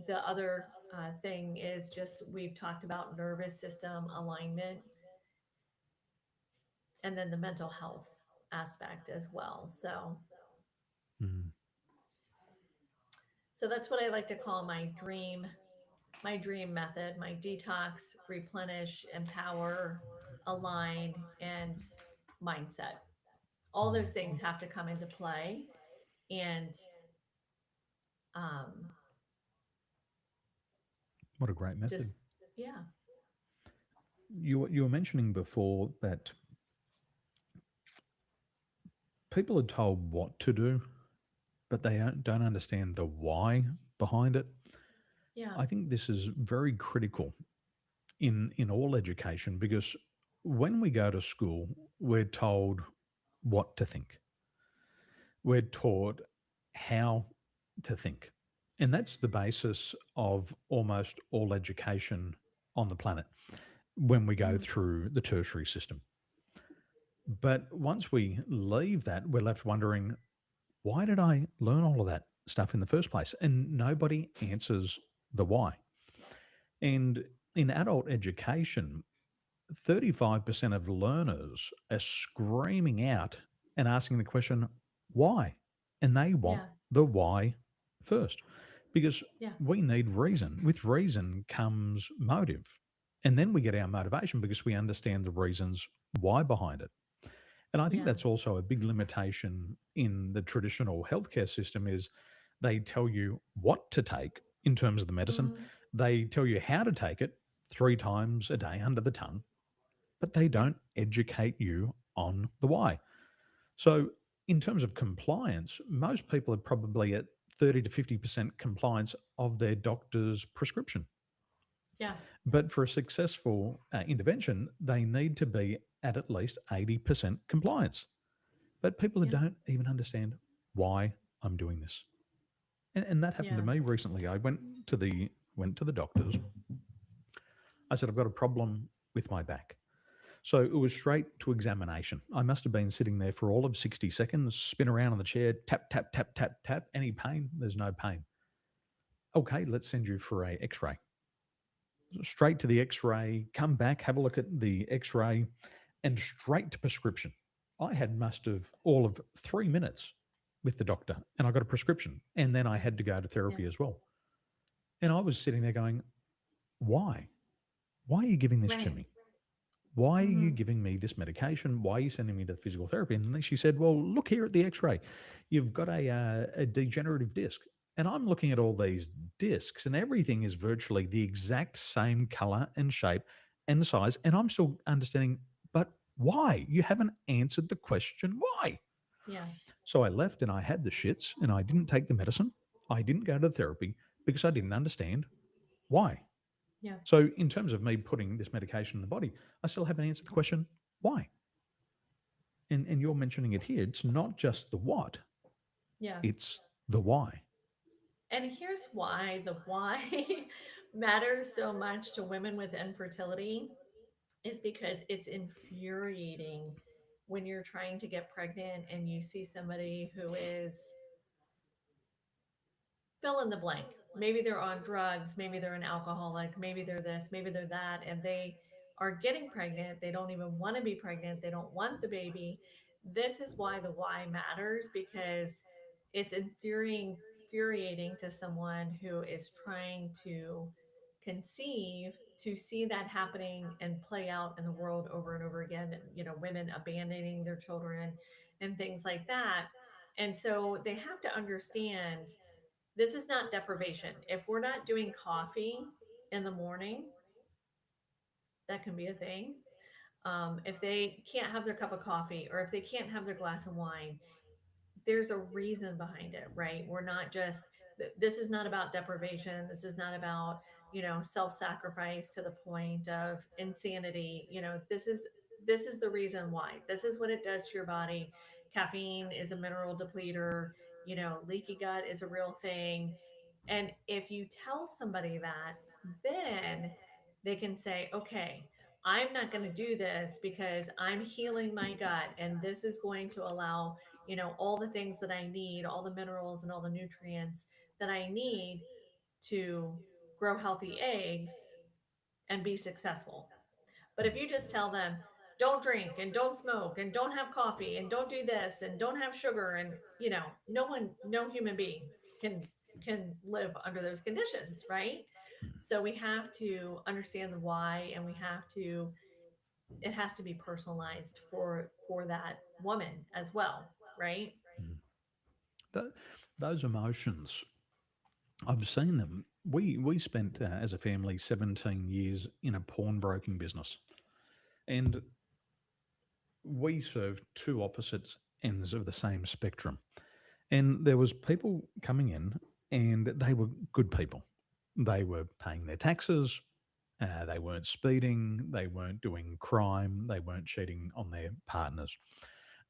the other thing is just we've talked about nervous system alignment, and then the mental health aspect as well. Mm. So that's what I like to call my dream method, my detox, replenish, empower, align, and mindset. All those Mm. things have to come into play. And um, What a great method. just, yeah, You were mentioning before that people are told what to do, but they don't understand the why behind it. yeah, I think this is very critical in all education because when we go to school, we're told what to think. We're taught how to think. And that's the basis of almost all education on the planet when we go mm, through the tertiary system. But once we leave that, we're left wondering, why did I learn all of that stuff in the first place? And nobody answers the why. And in adult education, 35% of learners are screaming out and asking the question, why? And they want yeah, the why first because yeah, we need reason. With reason comes motive. And then we get our motivation because we understand the reasons why behind it. And I think yeah, that's also a big limitation in the traditional healthcare system is they tell you what to take in terms of the medicine. hmm, They tell you how to take it 3 times a day under the tongue, but they yeah, don't educate you on the why. So in terms of compliance, most people are probably at 30 to 50% compliance of their doctor's prescription. Yeah. But for a successful intervention, they need to be at least 80% compliance. But people Yeah. don't even understand why I'm doing this. And that happened to Yeah. me recently. I went to the doctors. I said, I've got a problem with my back. So it was straight to examination. I must have been sitting there for all of 60 seconds, spin around on the chair, tap, tap, tap, tap, tap. Any pain? There's no pain. Okay, let's send you for a x-ray. Straight to the x-ray, come back, have a look at the x-ray, and straight to prescription. I had must have all of 3 minutes with the doctor, and I got a prescription. And then I had to go to Yeah. therapy as well. And I was sitting there going, why? Why are you giving this to Right. me? Why are you Hmm. giving me this medication? Why are you sending me to physical therapy? And then she said, well, look here at the x-ray. You've got a degenerative disc. And I'm looking at all these discs, and everything is virtually the exact same color and shape and size. And I'm still understanding, but why? You haven't answered the question why. Yeah. So I left and I had the shits and I didn't take the medicine. I didn't go to therapy because I didn't understand why. Yeah. So, in terms of me putting this medication in the body, I still haven't answered the question why. And you're mentioning it here. It's not just the what, Yeah. it's the why. And here's why the why matters so much to women with infertility is because it's infuriating when you're trying to get pregnant and you see somebody who is fill in the blank. Maybe they're on drugs, maybe they're an alcoholic, maybe they're this, maybe they're that, and they are getting pregnant. They don't even want to be pregnant. They don't want the baby. This is why the why matters because it's infuriating to someone who is trying to conceive to see that happening and play out in the world over and over again. Women abandoning their children and things like that. And so they have to understand this is not deprivation. If we're not doing coffee in the morning, that can be a thing. If they can't have their cup of coffee or if they can't have their glass of wine, there's a reason behind it, right? We're not just this is not about deprivation. This is not about, self-sacrifice to the point of insanity. This is the reason why. This is what it does to your body. Caffeine is a mineral depleter, leaky gut is a real thing. And if you tell somebody that, then they can say, okay, I'm not going to do this because I'm healing my gut and this is going to allow all the things that I need, all the minerals and all the nutrients that I need to grow healthy eggs and be successful. But if you just tell them, don't drink and don't smoke and don't have coffee and don't do this and don't have sugar and no human being can live under those conditions, right? So we have to understand the why and we have to it has to be personalized for that woman as well, right? Mhm. Th- those emotions, I've seen them. We spent as a family 17 years in a pawnbroking business, and we served two opposite ends of the same spectrum. And there was people coming in, and they were good people. They were paying their taxes. They weren't speeding. They weren't doing crime. They weren't cheating on their partners.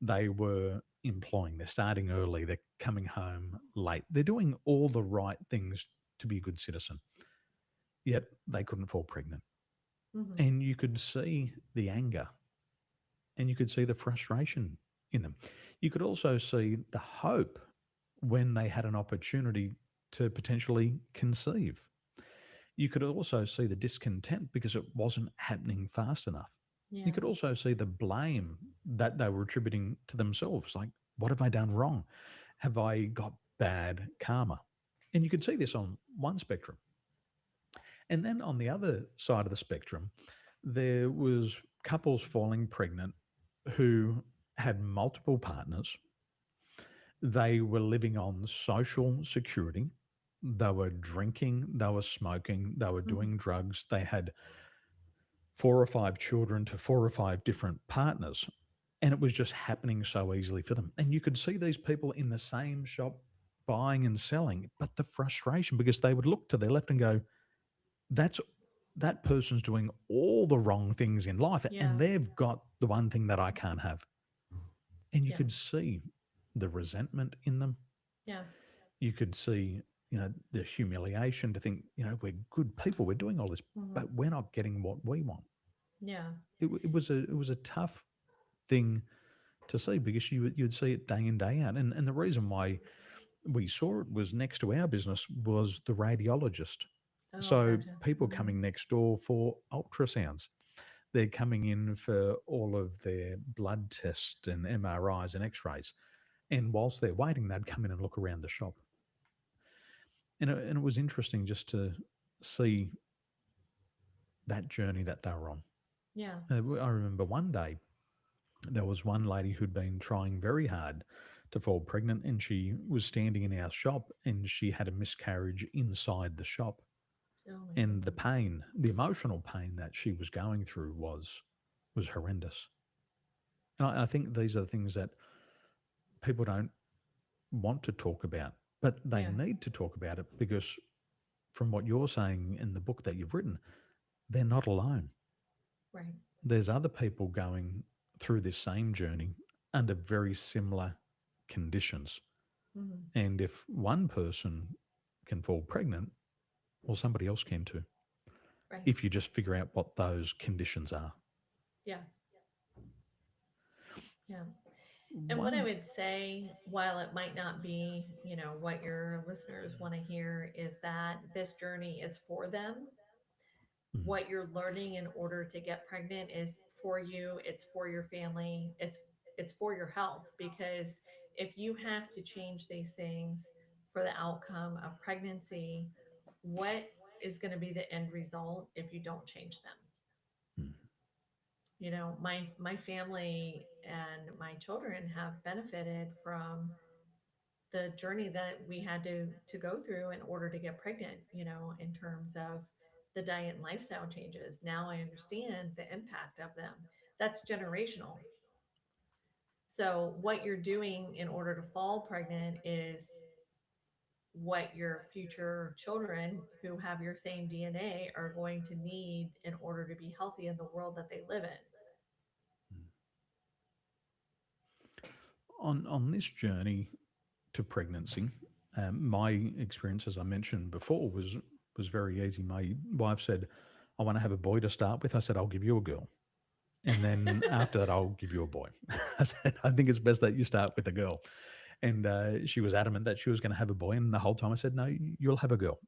They were employing. They're starting early. They're coming home late. They're doing all the right things to be a good citizen. Yet they couldn't fall pregnant. Hmm. And you could see the anger and you could see the frustration in them. You could also see the hope when they had an opportunity to potentially conceive. You could also see the discontent because it wasn't happening fast enough. You Yeah. could also see the blame that they were attributing to themselves. Like, what have I done wrong? Have I got bad karma? And you could see this on one spectrum. And then on the other side of the spectrum, there was couples falling pregnant who had multiple partners. They were living on social security. They were drinking, they were smoking, they were Hmm. doing drugs. They had four or five children to four or five different partners. And it was just happening so easily for them. And you could see these people in the same shop buying and selling, but the frustration because they would look to their left and go, that's that person's doing all the wrong things in life Yeah. and they've got the one thing that I can't have. And you Yeah. could see the resentment in them. Yeah. You could see, the humiliation to think, we're good people, we're doing all this, Hmm. but we're not getting what we want. Yeah. It was a tough thing to see because you'd see it day in, day out. And the reason why we saw it was next to our business was the radiologist. Oh, So gotcha. people Hmm. coming next door for ultrasounds, they're coming in for all of their blood tests and MRIs and X-rays. And whilst they're waiting, they'd come in and look around the shop. And it was interesting just to see that journey that they were on. Yeah. I remember one day there was one lady who'd been trying very hard to fall pregnant, and she was standing in our shop and she had a miscarriage inside the shop. Oh my And the goodness. pain, the emotional pain that she was going through was horrendous. And I think these are the things that people don't want to talk about, but they Yeah. need to talk about it because from what you're saying in the book that you've written, they're not alone. Right. There's other people going through this same journey under very similar conditions. Hmm. And if one person can fall pregnant, well, somebody else can too, Right. if you just figure out what those conditions are. Yeah. Yeah. And what I One, would say, while it might not be, what your listeners want to hear, is that this journey is for them. mm, What you're learning in order to get pregnant is for you, it's for your family, it's for your health, because if you have to change these things for the outcome of pregnancy, what is going to be the end result if you don't change them? mm, My family and my children have benefited from the journey that we had to go through in order to get pregnant, in terms of the diet and lifestyle changes. Now I understand the impact of them. That's generational. So what you're doing in order to fall pregnant is what your future children who have your same DNA are going to need in order to be healthy in the world that they live in. mm. On this journey to pregnancy, my experience, as I mentioned before, was very easy. My wife said, "I want to have a boy to start with." I said, "I'll give you a girl, and then after that, I'll give you a boy." I said, "I think it's best that you start with a girl." And she was adamant that she was going to have a boy. And the whole time I said, "No, you'll have a girl."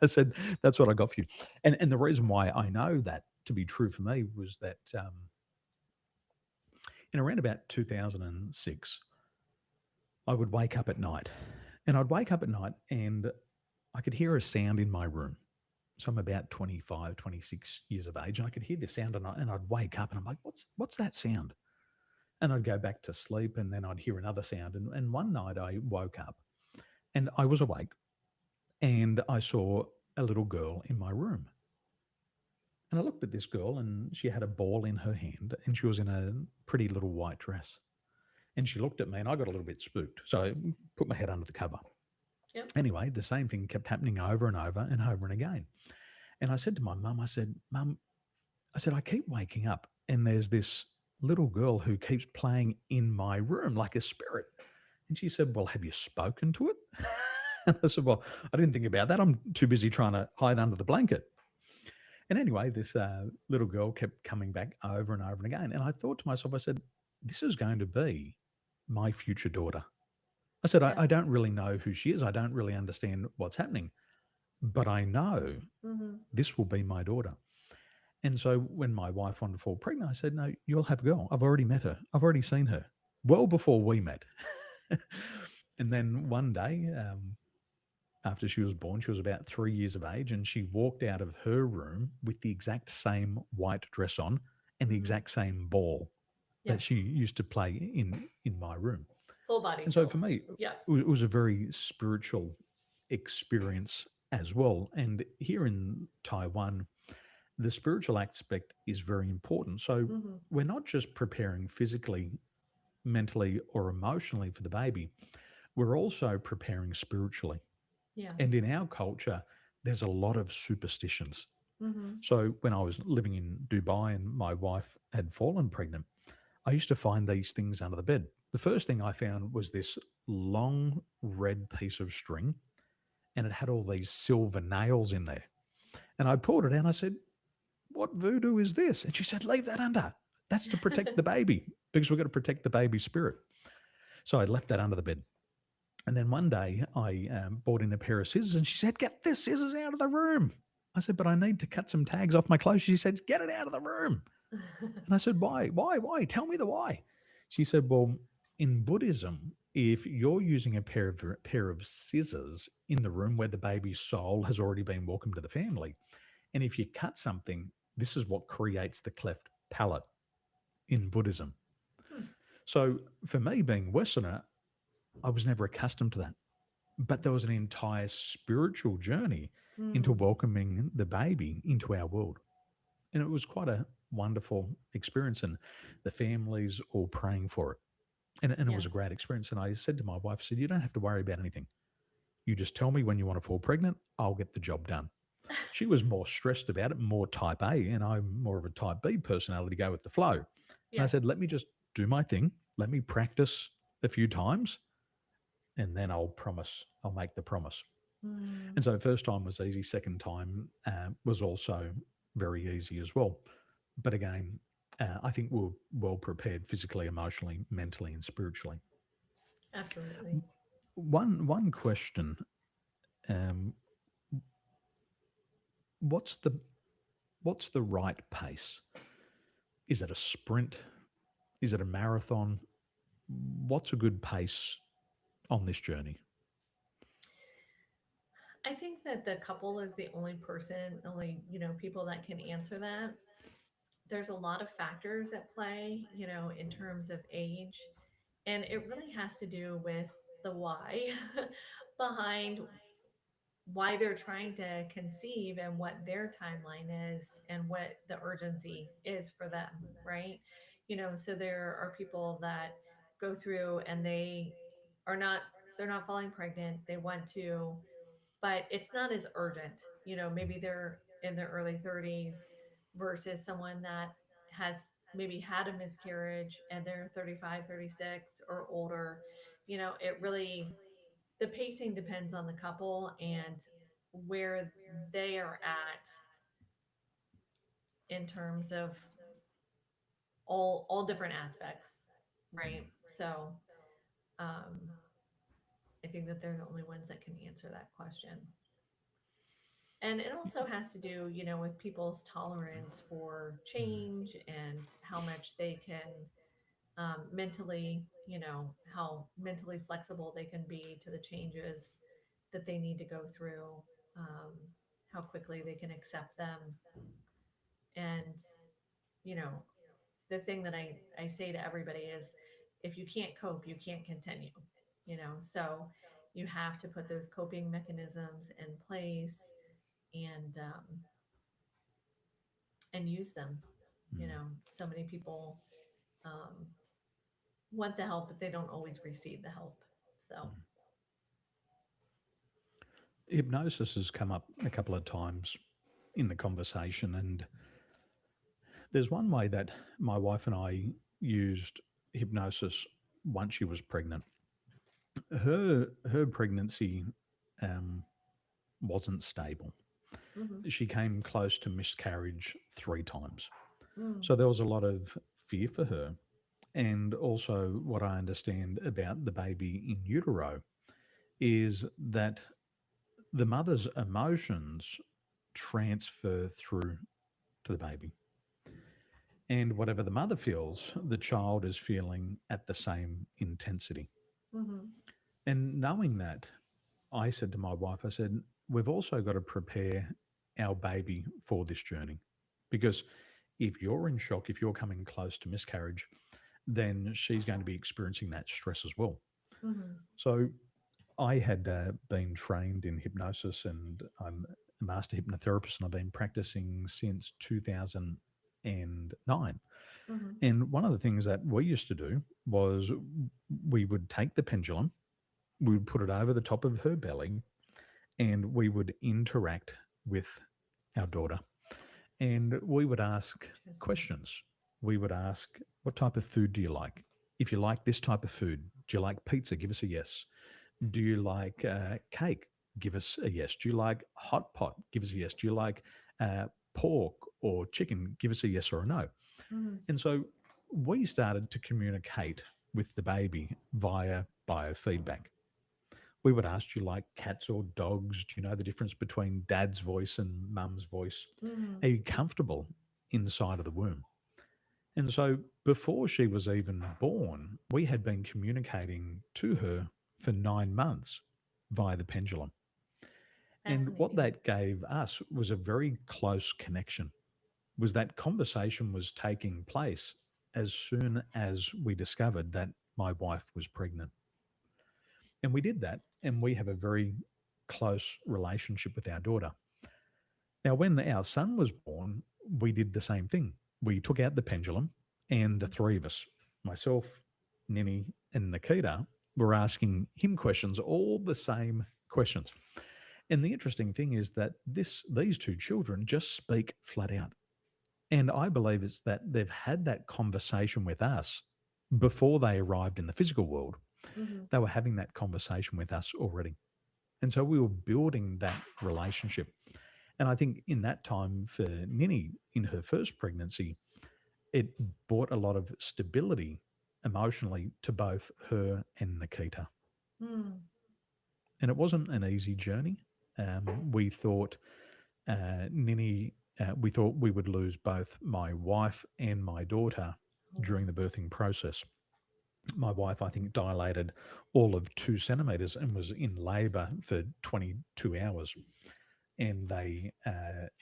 I said, "That's what I got for you." And the reason why I know that to be true for me was that in around about 2006, I would wake up at night, and I'd wake up at night and I could hear a sound in my room. So I'm about 25, 26 years of age, and I could hear this sound, and I'd wake up and I'm like, what's that sound? And I'd go back to sleep, and then I'd hear another sound. And one night I woke up and I was awake, and I saw a little girl in my room. And I looked at this girl, and she had a ball in her hand, and she was in a pretty little white dress. And she looked at me, and I got a little bit spooked. So I put my head under the cover. Yep. Anyway, the same thing kept happening over and over and over and again. And I said to my mum, I said, "Mum," I said, "I keep waking up and there's this little girl who keeps playing in my room like a spirit." And she said, "Well, have you spoken to it?" And I said, "Well, I didn't think about that. I'm too busy trying to hide under the blanket." And anyway, this little girl kept coming back over and over and again. And I thought to myself, I said, "This is going to be my future daughter." I said, Yeah. I don't really know who she is. I don't really understand what's happening, but I know Hmm. this will be my daughter. And so when my wife wanted to fall pregnant, I said, "No, you'll have a girl. I've already met her. I've already seen her well before we met." And then one day, after she was born, she was about 3 years of age, and she walked out of her room with the exact same white dress on and the Hmm. exact same ball Yeah. that she used to play in my room. Full body And so for chills. me, Yeah. it was a very spiritual experience as well. And here in Taiwan, the spiritual aspect is very important. So Hmm. we're not just preparing physically, mentally, or emotionally for the baby, we're also preparing spiritually. Yeah. And in our culture, there's a lot of superstitions. Mhm. So when I was living in Dubai and my wife had fallen pregnant, I used to find these things under the bed. The first thing I found was this long red piece of string, and it had all these silver nails in there. And I pulled it out and I said, "What voodoo is this?" And she said, "Leave that under. That's to protect the baby because we've got to protect the baby's spirit." So I left that under the bed. And then one day I bought in a pair of scissors and she said, "Get the scissors out of the room." I said, "But I need to cut some tags off my clothes." She said, "Get it out of the room." And I said, "Why? Why? Why? Tell me the why." She said, "Well, in Buddhism, if you're using a pair of scissors in the room where the baby's soul has already been welcomed to the family, and if you cut something, this is what creates the cleft palate in Buddhism." Hmm. So for me, being Westerner, I was never accustomed to that. But there was an entire spiritual journey into Mm. welcoming the baby into our world. And it was quite a wonderful experience. And the families all praying for it. And it Yeah. was a great experience. And I said to my wife, I said, "You don't have to worry about anything. You just tell me when you want to fall pregnant. I'll get the job done." She was more stressed about it, more type A, and I'm more of a type B personality, go with the flow. And I Yeah. said, "Let me just do my thing. Let me practice a few times, and then I'll promise, I'll make the promise." Mm. And so first time was easy, second time was also very easy as well. But again, I think we're well prepared physically, emotionally, mentally, and spiritually. Absolutely. One question: um, what's the what's the right pace? Is it a sprint? Is it a marathon? What's a good pace on this journey? I think that the couple is the only person, only, people that can answer that. There's a lot of factors at play, in terms of age. And it really has to do with the why behind why they're trying to conceive and what their timeline is and what the urgency is for them, right? So there are people that go through and are not they're not falling pregnant. They want to, but it's not as urgent. Maybe they're in their early 30s versus someone that has maybe had a miscarriage and they're 35, 36 or older. It really, the pacing depends on the couple and where they are at in terms of all different aspects, right? So um, I think that they're the only ones that can answer that question. And it also has to do, with people's tolerance for change and how much they can mentally, how mentally flexible they can be to the changes that they need to go through, um, how quickly they can accept them. And, you know, the thing that I say to everybody is if you can't cope, you can't continue, so you have to put those coping mechanisms in place and use them. So many people um, want the help, but they don't always receive the help. So, Hypnosis has come up a couple of times in the conversation, and there's one way that my wife and I used hypnosis once she was pregnant. Her pregnancy um, wasn't stable. mm-hmm. She came close to miscarriage 3 times. Mm, So there was a lot of fear for her. And also, what I understand about the baby in utero is that the mother's emotions transfer through to the baby. And whatever the mother feels, the child is feeling at the same intensity. mm-hmm. And knowing that, I said to my wife, I said, we've also got to prepare our baby for this journey. Because if you're in shock, if you're coming close to miscarriage, then she's going to be experiencing that stress as well. Mm-hmm. So I had been trained in hypnosis and I'm a master hypnotherapist and I've been practicing since 2009. Mm-hmm. And one of the things that we used to do was we would take the pendulum, we would put it over the top of her belly, and we would interact with our daughter. And we would ask Interesting. questions. We would ask, what type of food do you like? If you like this type of food, do you like pizza? Give us a yes. Do you like cake? Give us a yes. Do you like hot pot? Give us a yes. Do you like uh, pork or chicken? Give us a yes or a no. Mhm. And so we started to communicate with the baby via biofeedback. We would ask, do you like cats or dogs? Do you know the difference between dad's voice and mum's voice? Mhm. Are you comfortable inside of the womb? And so before she was even born, we had been communicating to her for 9 months via the pendulum. And what Fascinating. that gave us was a very close connection, was that conversation was taking place as soon as we discovered that my wife was pregnant. And we did that, and we have a very close relationship with our daughter. Now, when our son was born, we did the same thing. We took out the pendulum, and the Mhm. three of us, myself, Ninny, and Nikita, were asking him questions, all the same questions. And the interesting thing is that these two children just speak flat out. And I believe it's that they've had that conversation with us before they arrived in the physical world. Mhm. They were having that conversation with us already. And so we were building that relationship. And I think in that time for Ninny, in her first pregnancy, it brought a lot of stability emotionally to both her and Nikita. Mm. And it wasn't an easy journey. We thought we thought we would lose both my wife and my daughter Oh during the wow. birthing process. My wife, I think, dilated all of 2 centimeters and was in labor for 22 hours. And they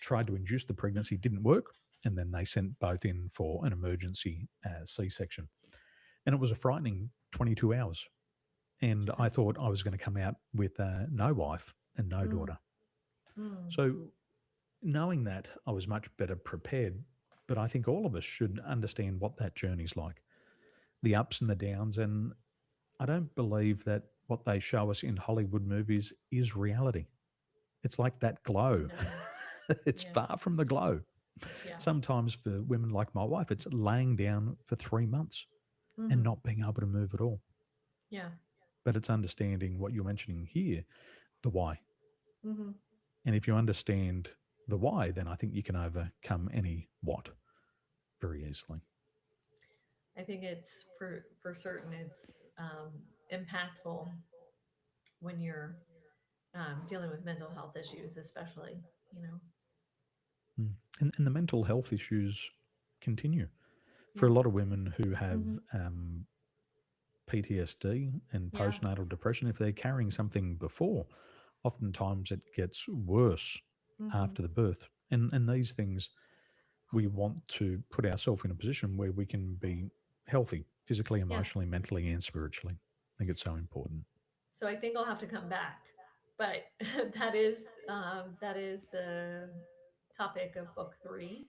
tried to induce the pregnancy, didn't work. And then they sent both in for an emergency C section. And it was a frightening 22 hours. And I Sure. thought I was going to come out with no wife and no Mm. daughter. Mm. So knowing that, I was much better prepared. But I think all of us should understand what that journey's like, the ups and the downs. And I don't believe that what they show us in Hollywood movies is reality. It's like that glow. No. It's Yeah. far from the glow. Yeah. Sometimes for women like my wife, it's laying down for 3 months and Mhm. not being able to move at all. Yeah. But it's understanding what you're mentioning here, the why. Mhm. And if you understand the why, then I think you can overcome any what very easily. I think it's for certain it's impactful when you're dealing with mental health issues, especially. You know. Mm. And the mental health issues continue for Yeah. a lot of women who have Mhm. PTSD and Yeah. postnatal depression. If they're carrying something before, oftentimes it gets worse Mhm. after the birth. And these things, we want to put ourselves in a position where we can be healthy physically, Yeah. emotionally, mentally, and spiritually. I think it's so important. So I think I'll have to come back, but that is the topic of book three,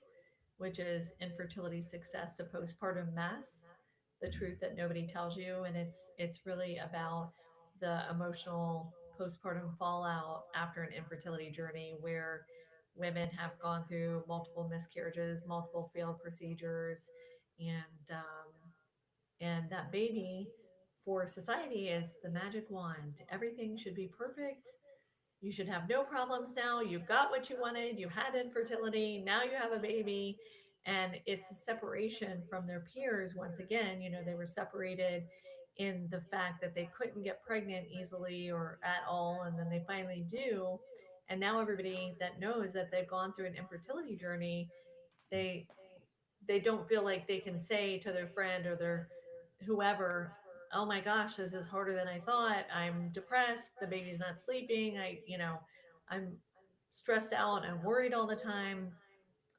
which is infertility success to postpartum mess, the truth that nobody tells you, and it's really about the emotional postpartum fallout after an infertility journey where women have gone through multiple miscarriages, multiple failed procedures, and um, and that baby for society is the magic wand. Everything should be perfect. You should have no problems now. You got what you wanted. You had infertility. Now you have a baby. And it's a separation from their peers. Once again, they were separated in the fact that they couldn't get pregnant easily or at all. And then they finally do. And now everybody that knows that they've gone through an infertility journey, they they don't feel like they can say to their friend or their whoever, oh my gosh, this is harder than I thought. I'm depressed. The baby's not sleeping. I'm stressed out and worried all the time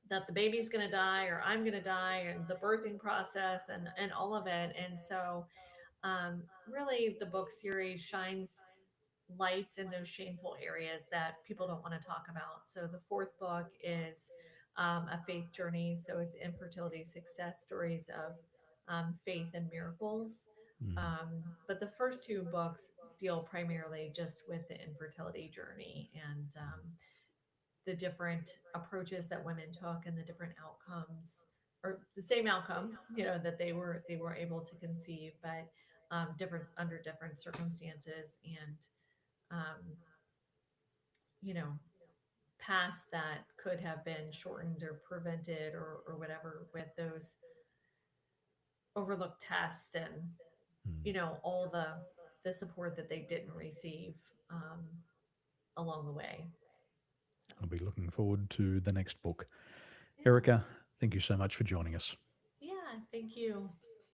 that the baby's going to die or I'm going to die and the birthing process and all of it. And so, really, the book series shines lights in those shameful areas that people don't want to talk about. So the fourth book is a faith journey. So it's infertility success stories of faith and miracles. Mm. But the first two books deal primarily just with the infertility journey and the different approaches that women took and the different outcomes, or the same outcome, that they were able to conceive, but different under different circumstances, and um, you know, past that could have been shortened or prevented, or whatever, with those overlooked tests, and Mm. all the support that they didn't receive um, along the way. So I'll be looking forward to the next book. yeah, Erica, thank you so much for joining us. yeah, thank you.